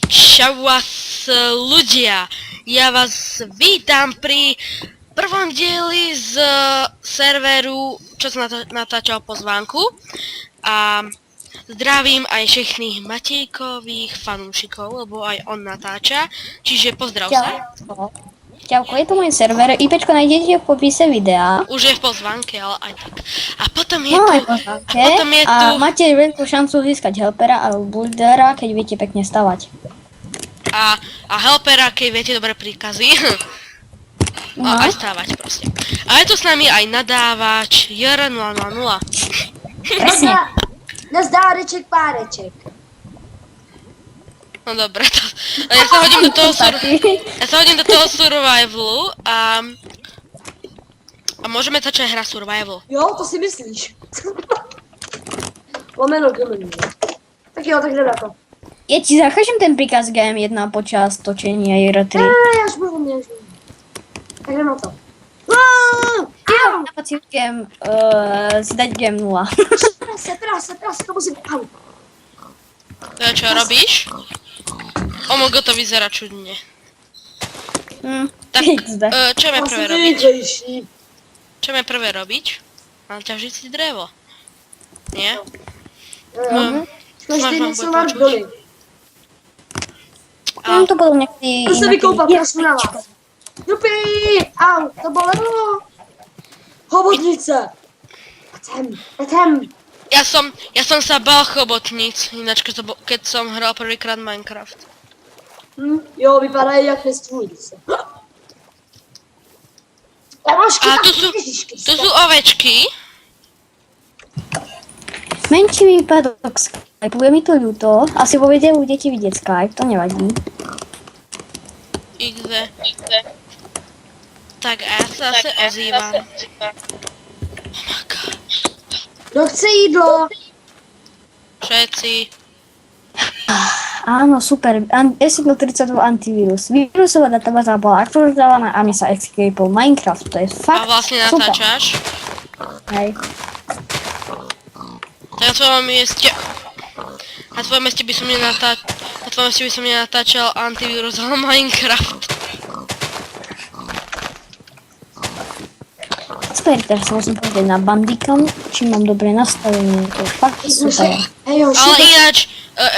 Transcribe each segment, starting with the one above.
Čau vás ľudia, ja vás vítam pri prvom dieli z serveru, čo som natáčal pozvánku a zdravím aj všetkých Matejkových fanúšikov, lebo aj on natáča, čiže pozdrav sa. Čauko, je to môj server, IPčko nájdete v popise videa. Už je v pozvánke, ale aj tak. A potom je No tu... aj pozvánke. A máte veľkú šancu získať helpera alebo buildera, keď viete pekne stavať. A helpera, keď viete dobre príkazy. No. A aj stávať proste. A je tu s nami aj nadávač JR000. Presne. Nazdáreček, páreček. No dobre, ja sa hodím do toho survivalu a môžeme začať hrať survival. Jo, to si myslíš. Lomeno gaming. Tak jo, tak jdeme na to. Ja ti zakážem ten príkaz GM1 počas točenia JR3. Já už budu. Tak jdeme na to. Na pacívkem si dať GM0. Prase, to musím... Au. Čo robíš? Omogo to vyzerá čudne. Tak, čo máme prvé robiť? Čo máme prvé robiť? Mám ťažiť si drevo. Nie? Každý něco máš doly. Mám to potom nejaký... To se vykoupal, prašku na vás. Jupi! Au, to bolelo. Hobotnice. Pojď Ja som sa bál chobotníc, ináč keď som hral prvýkrát Minecraft. Jo, vypadají jak nestůjdice. A tu sú ovečky. Menší výpadok Skype, bude mi to ľúto. Asi vo videu budete vidieť Skype, to nevadí. XD. Tak a ja sa zase ozývam. Oh my god. Kdo chce jídlo? Všetci. Áno, super. S32 antivírus. Vírusová databáza bola aktualizovaná a my sa escapeol Minecraft. To je A fakt vlastne super. natáčaš. Hej. Tak na tvojom mieste... Na tvojom mieste by som nenatáčal antivírus, ale Minecraft. Super, teraz sa musím povedať na Bandicam, či mám dobre nastavenie. To je fakt super. Ale ináč,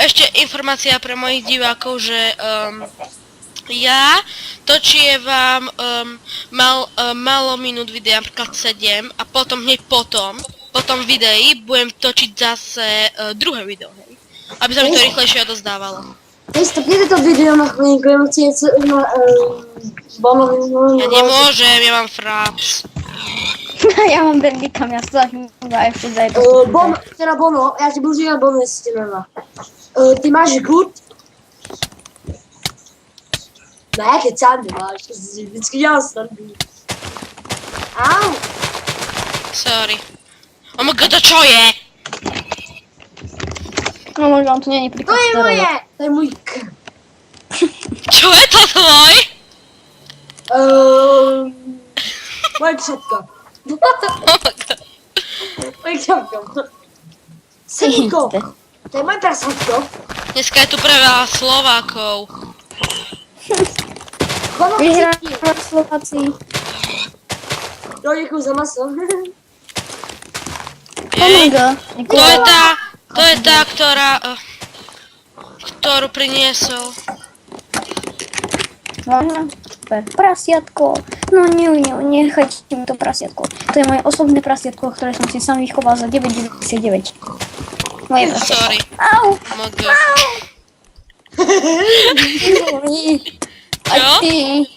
ešte informácia pre mojich divákov, že ja točievam málo minút videa, napríklad 7 a potom hneď po tom videi budem točiť zase druhé video, hej? Aby sa mi to rýchlejšie odozdávalo. Stopněte to video na chvilinku, jenom chci něco na Ja nemôžem, ja mám fraps. Ja mám Bandicam, ja sa za ešte za jedno. Bono, já ti budu říkat Bono, jestli tě nemá. Ty máš good? Ne, kecám nemáš, to si vždycky dělal srandu. Au! Sorry. Oh my god, to čo je? No možno on tu není príklad. To je moje! To je můj k. Čo je to tvoj? Moje křepka. Moje křepka. Semíko! To je moje prasátko. Dneska je tu pre veľa Slovákov. Vyhrávať Slováci. Jo, děkuji za maso. Omega. To je tá, ktorú priniesol. Super. Prasiatko. No nechajte mi to prasiatko. To je moje osobné prasiatko, ktoré som si sám vychoval za 9,99. Moje prasiatko. Sorry. Au! Oh my god. A Čo? ty.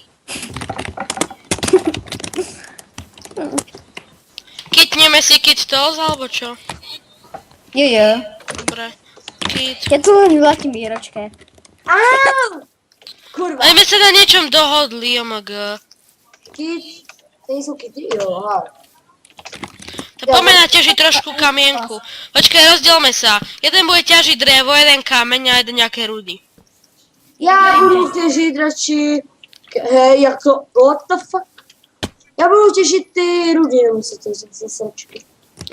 Kitneme si kit toes, alebo čo? Jo. Dobre. Kit. Ja tu len vlatím výročke. Au! Kurva. Ale my sa na niečom dohodli, oh my god. Kit. Tady jsou kity, jo, aha. To poďme naťažiť trošku kamienku. Počkaj, rozdielme sa. Jeden bude ťažiť drevo, jeden kameň a jeden nejaké rudy. Já budu těžit radši... Hej, jak to... What the fuck? Já budu těžit ty rudy, nemusíte říct se sračky.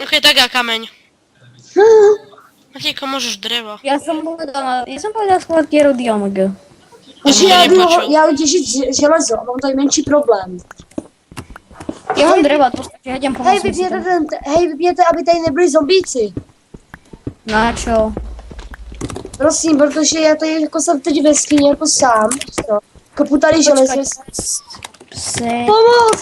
Ok, tak a kameň. Matejko, môžeš drevo. Ja som povedal skôr Kieru Diomg. Když mě nepočul. já jdu těžit železo, mám tady menší problém. Ja mám dreva, to stačí, ja idem Hej, pomôcť. vypněte, aby tady nebyli zombíci. Na čo? Prosím, protože já tady jako jsem teď ve skříni jako sám. Kopu tady železo. Se... Pomoc!